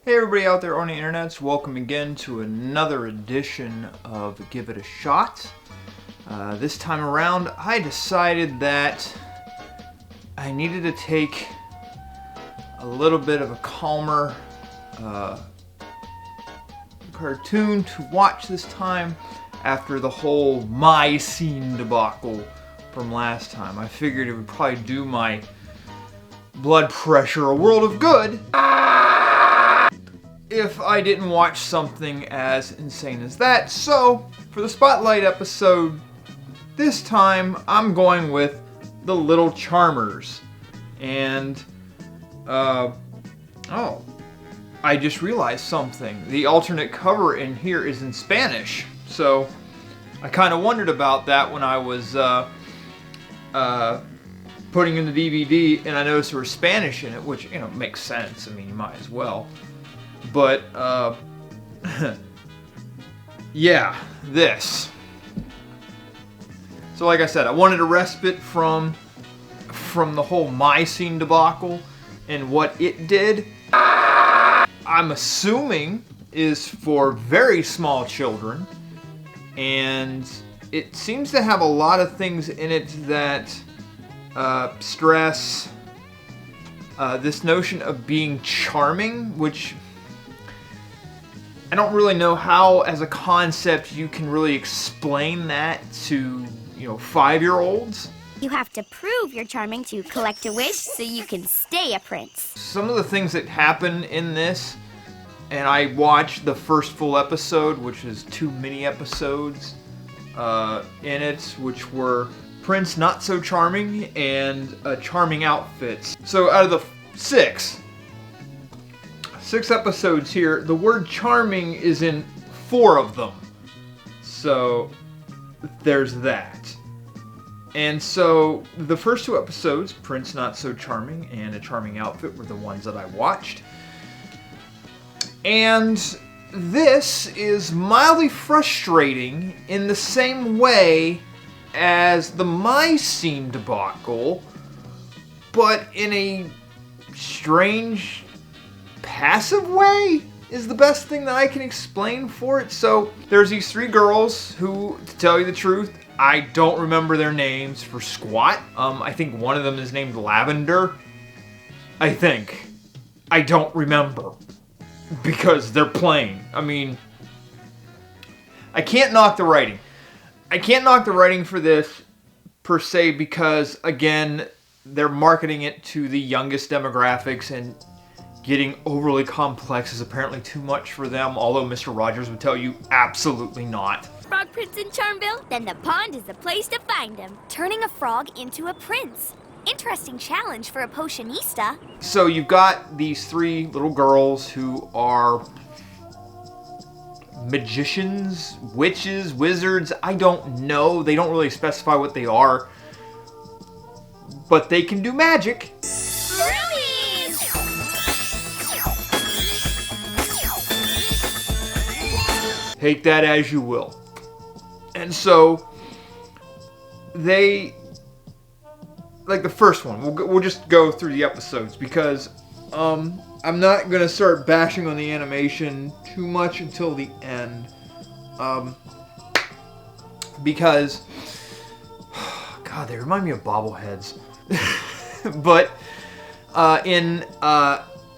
Hey everybody out there on the internets, welcome again to another edition of Give It a Shot. This time around, I decided that I needed to take a little bit of a calmer cartoon to watch this time after the whole My Scene debacle from last time. I figured it would probably do my blood pressure a world of good if I didn't watch something as insane as that. So, for the Spotlight episode, this time I'm going with The Little Charmers. And, I just realized something. The alternate cover in here is in Spanish. So, I kind of wondered about that when I was, putting in the DVD, and I noticed there was Spanish in it, which, makes sense. I mean, you might as well. But, yeah, this. So like I said, I wanted a respite from the whole My Scene debacle and what it did. I'm assuming is for very small children, and it seems to have a lot of things in it that stress this notion of being charming, which I don't really know how, as a concept, you can really explain that to, 5-year-olds. You have to prove you're charming to collect a wish so you can stay a prince. Some of the things that happen in this, and I watched the first full episode, which is 2 mini episodes in it, which were Prince Not So Charming and Charming Outfits. So out of the 6 episodes here, the word charming is in 4 of them. So there's that. And so the first 2 episodes, Prince Not So Charming and A Charming Outfit, were the ones that I watched. And this is mildly frustrating in the same way as the My Scene debacle, but in a strange, passive way is the best thing that I can explain for it. So there's these 3 girls who, to tell you the truth, I don't remember their names for squat. I think one of them is named Lavender. I think. I don't remember. Because they're plain. I mean, I can't knock the writing. I can't knock the writing for this, per se, because, again, they're marketing it to the youngest demographics, and getting overly complex is apparently too much for them, although Mr. Rogers would tell you absolutely not. Frog Prince in Charmville? Then the pond is the place to find him. Turning a frog into a prince. Interesting challenge for a potionista. So you've got these 3 little girls who are magicians, witches, wizards, I don't know. They don't really specify what they are. But they can do magic. Take that as you will. And so, they, like the first one, we'll just go through the episodes, because I'm not going to start bashing on the animation too much until the end. Because, God, they remind me of bobbleheads. But in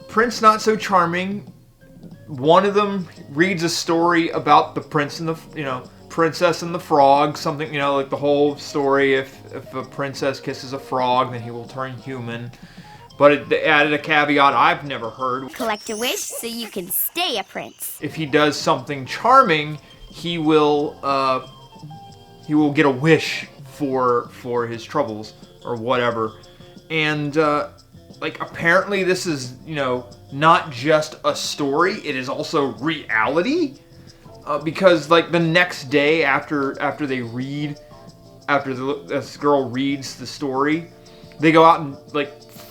Prince Not So Charming, one of them reads a story about the prince and the, princess and the frog, something, like the whole story, if a princess kisses a frog, then he will turn human. But it added a caveat I've never heard. Collect a wish so you can stay a prince. If he does something charming, he will get a wish for his troubles, or whatever. And, apparently this is, not just a story, it is also reality. Because, the next day after this girl reads the story, they go out and,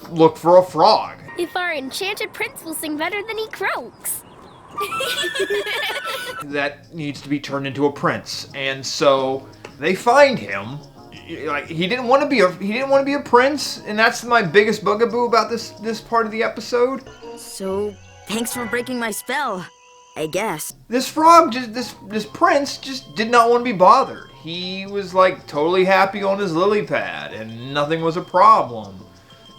look for a frog. If our enchanted prince will sing better than he croaks. That needs to be turned into a prince. And so they find him. He didn't want to be a prince, and that's my biggest bugaboo about this part of the episode. So Thanks for breaking my spell, I guess. This frog, this prince, just did not want to be bothered. He was like totally happy on his lily pad, and nothing was a problem.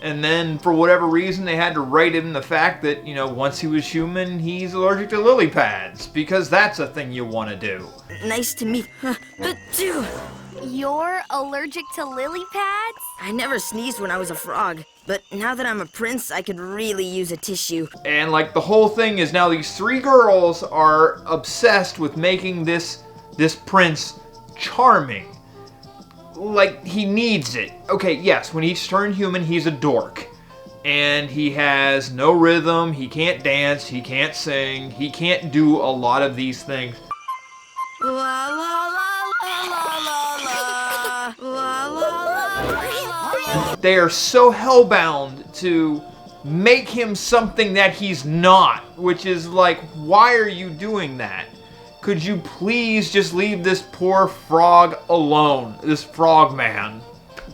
And then, for whatever reason, they had to write in the fact that, you know, once he was human, he's allergic to lily pads, because that's a thing you want to do. Nice to meet. You're allergic to lily pads? I never sneezed when I was a frog, but now that I'm a prince, I could really use a tissue. And, like, the whole thing is now these 3 girls are obsessed with making this prince charming. Like, he needs it. Okay, yes, when he's turned human, he's a dork. And he has no rhythm, he can't dance, he can't sing, he can't do a lot of these things. La la la la la la la la la. They are so hellbound to make him something that he's not, which is like, why are you doing that? Could you please just leave this poor frog alone? This frog man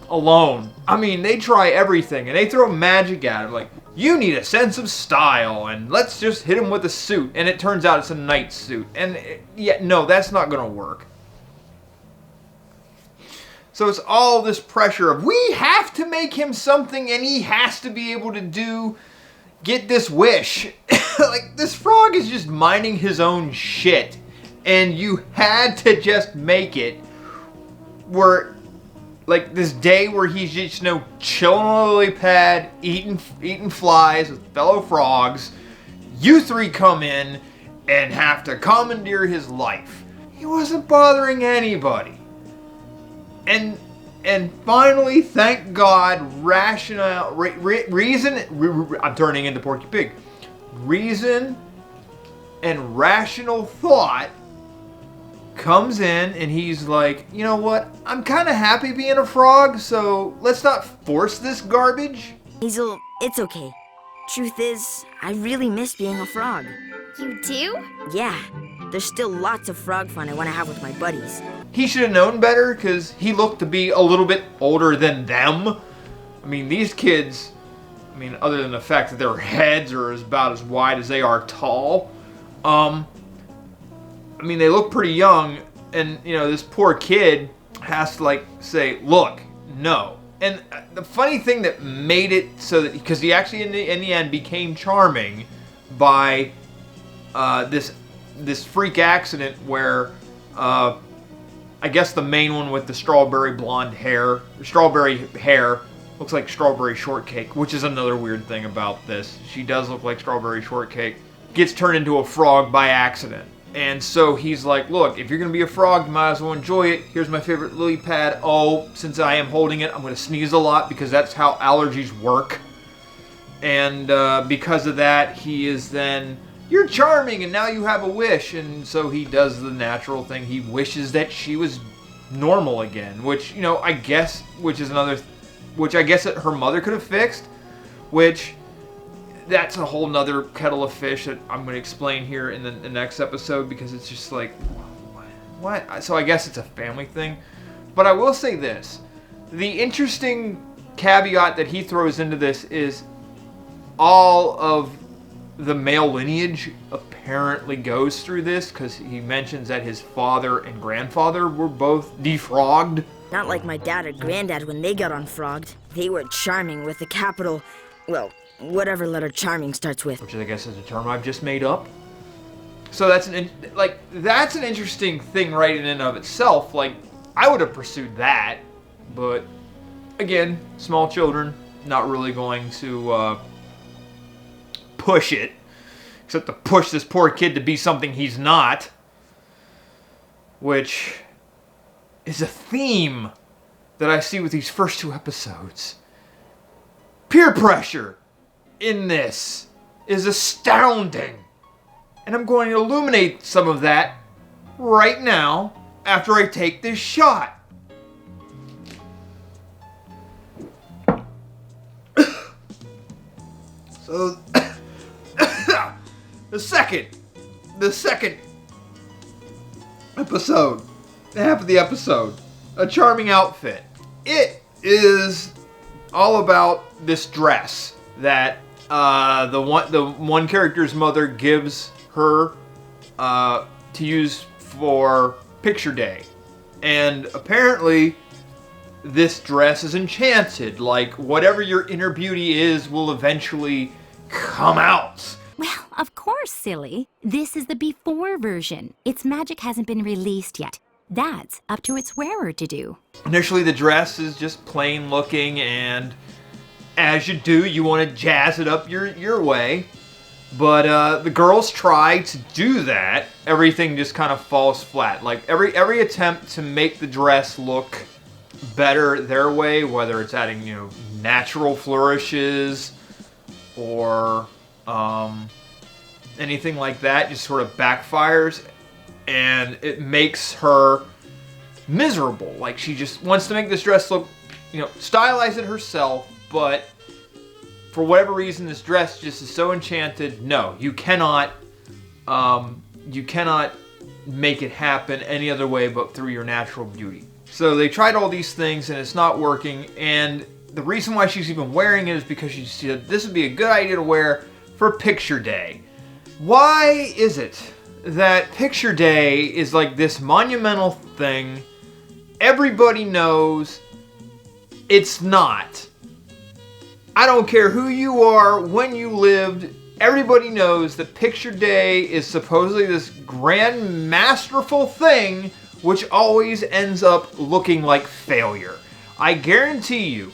alone. I mean, they try everything and they throw magic at him. Like, you need a sense of style and let's just hit him with a suit. And it turns out it's a night suit. And yeah, no, that's not gonna work. So it's all this pressure of, we have to make him something and he has to be able to get this wish. Like, this frog is just minding his own shit. And you had to just make it where, like, this day where he's just, you know, chilling on a lily pad, eating flies with fellow frogs. You 3 come in and have to commandeer his life. He wasn't bothering anybody. And finally, thank God, reason, I'm turning into Porky Pig. Reason and rational thought comes in and he's like, you know what, I'm kind of happy being a frog, so let's not force this garbage. Hazel, it's okay. Truth is, I really miss being a frog. You do? Yeah, there's still lots of frog fun I want to have with my buddies. He should have known better because he looked to be a little bit older than them. I mean, these kids, I mean, other than the fact that their heads are about as wide as they are tall, I mean, they look pretty young, and, you know, this poor kid has to, like, say, look, no. And the funny thing that made it so that, because he actually, in the end, became charming by this freak accident where, I guess the main one with the strawberry hair, looks like strawberry shortcake, which is another weird thing about this. She does look like strawberry shortcake. Gets turned into a frog by accident. And so he's like, look, if you're going to be a frog, you might as well enjoy it. Here's my favorite lily pad. Oh, since I am holding it, I'm going to sneeze a lot because that's how allergies work. And because of that, he is then, you're charming and now you have a wish. And so he does the natural thing. He wishes that she was normal again, which, you know, I guess, which I guess that her mother could have fixed, which... that's a whole nother kettle of fish that I'm going to explain here in the next episode because it's just like, what? So I guess it's a family thing. But I will say this. The interesting caveat that he throws into this is all of the male lineage apparently goes through this because he mentions that his father and grandfather were both defrogged. Not like my dad or granddad when they got unfrogged. They were charming with the capital, well, whatever letter charming starts with. Which I guess is a term I've just made up. So that's an interesting thing right in and of itself. Like, I would have pursued that, but again, small children, not really going to push it, except to push this poor kid to be something he's not, which is a theme that I see with these first 2 episodes. Peer pressure in this is astounding. And I'm going to illuminate some of that right now after I take this shot. So, the second episode, half of the episode, A Charming Outfit. It is all about this dress that the one character's mother gives her to use for picture day. And apparently this dress is enchanted. Like, whatever your inner beauty is will eventually come out. Well, of course, silly. This is the before version. Its magic hasn't been released yet. That's up to its wearer to do. Initially, the dress is just plain looking, and as you do, you want to jazz it up your way. But the girls try to do that. Everything just kind of falls flat. Like, every attempt to make the dress look better their way, whether it's adding, natural flourishes or anything like that, just sort of backfires. And it makes her miserable. Like, she just wants to make this dress look, stylize it herself, but for whatever reason, this dress just is so enchanted. No, you cannot make it happen any other way but through your natural beauty. So they tried all these things and it's not working. And the reason why she's even wearing it is because she said this would be a good idea to wear for picture day. Why is it that picture day is like this monumental thing? Everybody knows it's not. I don't care who you are, when you lived, everybody knows that picture day is supposedly this grand masterful thing which always ends up looking like failure. I guarantee you,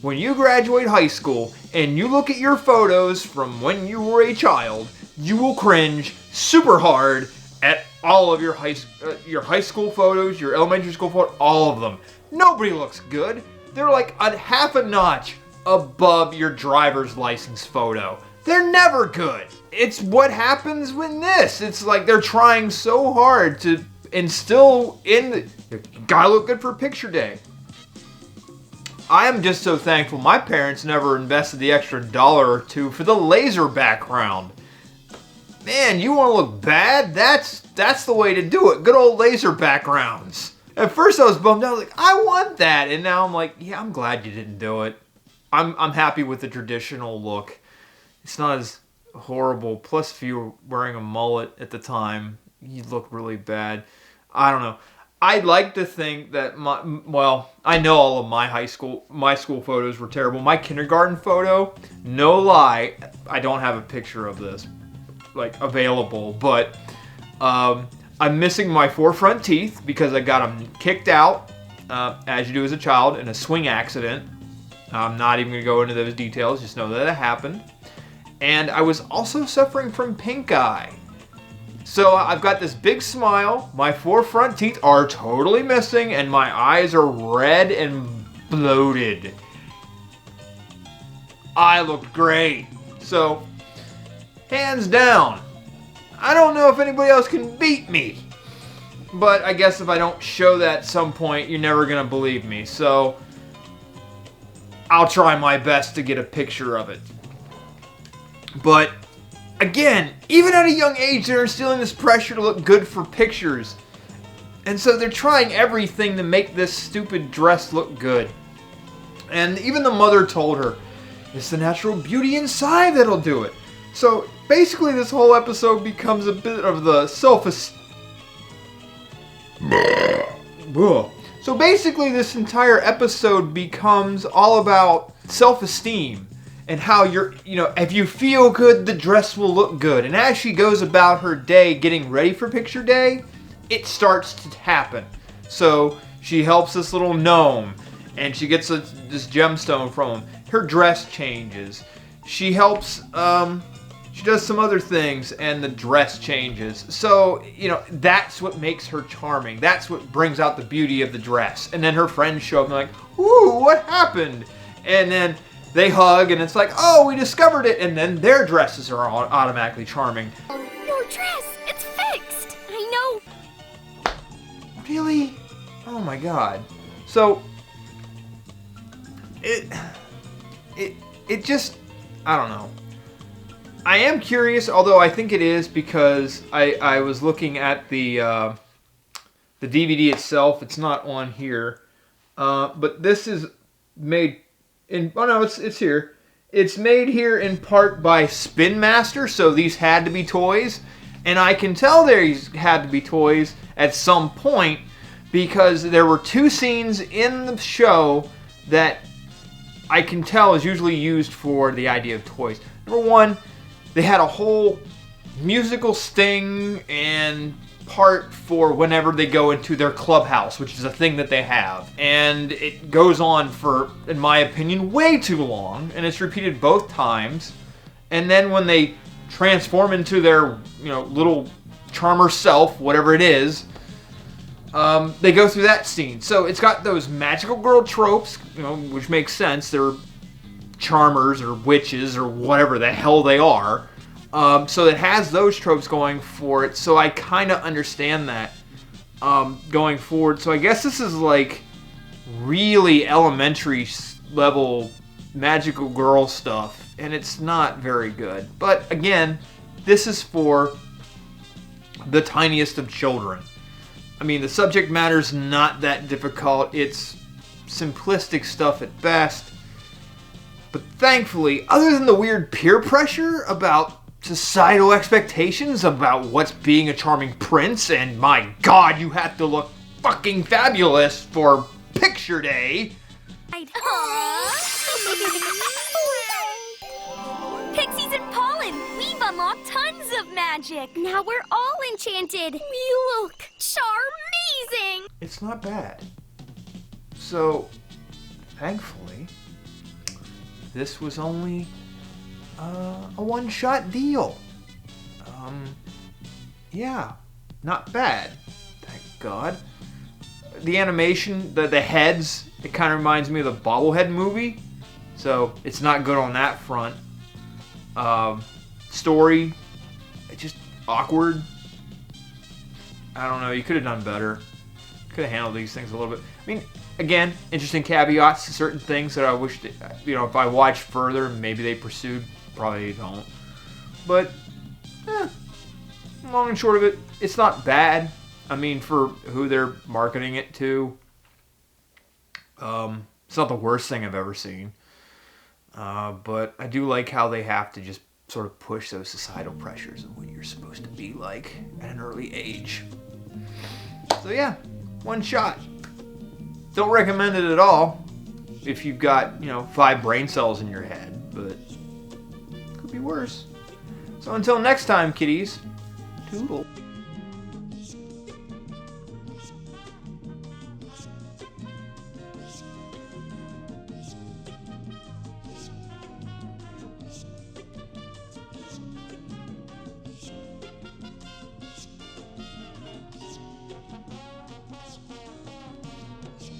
when you graduate high school and you look at your photos from when you were a child, you will cringe super hard at all of your high school photos, your elementary school photos, all of them. Nobody looks good. They're like a half a notch above your driver's license photo. They're never good. It's what happens with this. It's like they're trying so hard to instill in you gotta look good for picture day. I am just so thankful my parents never invested the extra $1 or $2 for the laser background. Man, you want to look bad? That's the way to do it. Good old laser backgrounds. At first I was bummed out. I was like, I want that. And now I'm like, yeah, I'm glad you didn't do it. I'm happy with the traditional look. It's not as horrible. Plus, if you were wearing a mullet at the time, you'd look really bad. I don't know. I'd like to think that I know all of my school photos were terrible. My kindergarten photo, no lie, I don't have a picture of this available, but I'm missing my 4 front teeth because I got them kicked out, as you do as a child, in a swing accident. I'm not even going to go into those details, just know that it happened. And I was also suffering from pink eye. So I've got this big smile, my 4 front teeth are totally missing, and my eyes are red and bloated. I looked great. So, hands down, I don't know if anybody else can beat me. But I guess if I don't show that at some point, you're never going to believe me. So, I'll try my best to get a picture of it. But again, even at a young age, they're instilling this pressure to look good for pictures. And so they're trying everything to make this stupid dress look good. And even the mother told her, it's the natural beauty inside that'll do it. So basically this whole episode becomes a bit of the So basically this entire episode becomes all about self-esteem. And how if you feel good, the dress will look good. And as she goes about her day getting ready for picture day, it starts to happen. So she helps this little gnome, and she gets this gemstone from him. Her dress changes. She helps, she does some other things, and the dress changes. So, that's what makes her charming. That's what brings out the beauty of the dress. And then her friends show up and they're like, ooh, what happened? And then they hug, and it's like, oh, we discovered it, and then their dresses are automatically charming. Your dress, it's fixed. I know. Really? Oh my god. So, it just, I don't know. I am curious, although I think it is because I was looking at the DVD itself. It's not on here. But this is made... oh no, it's here. It's made here in part by Spin Master, so these had to be toys. And I can tell these had to be toys at some point because there were 2 scenes in the show that I can tell is usually used for the idea of toys. Number 1, they had a whole musical sting and part for whenever they go into their clubhouse, which is a thing that they have. And it goes on for, in my opinion, way too long, and it's repeated both times. And then when they transform into their, little charmer self, whatever it is, they go through that scene. So it's got those magical girl tropes, which makes sense. They're charmers or witches or whatever the hell they are. So it has those tropes going for it. So I kind of understand that going forward. So I guess this is like really elementary level magical girl stuff. And it's not very good. But again, this is for the tiniest of children. I mean, the subject matter's not that difficult. It's simplistic stuff at best. But thankfully, other than the weird peer pressure about societal expectations about what's being a charming prince, and my god, you have to look fucking fabulous for picture day. Pixies and pollen, we've unlocked tons of magic. Now we're all enchanted. We look charmazing. It's not bad. So, thankfully, this was only a one-shot deal. Yeah, not bad. Thank God. The animation, the heads, it kind of reminds me of the Bobblehead movie. So, it's not good on that front. Story, just awkward. I don't know, you could have done better. Could have handled these things a little bit. I mean, again, interesting caveats to certain things that I wish that, if I watched further, maybe they pursued. Probably don't. But, long and short of it, it's not bad. I mean, for who they're marketing it to, it's not the worst thing I've ever seen. But I do like how they have to just sort of push those societal pressures of what you're supposed to be like at an early age. So yeah, one shot. Don't recommend it at all if you've got, 5 brain cells in your head, but it could be worse. So until next time, kiddies, toodle.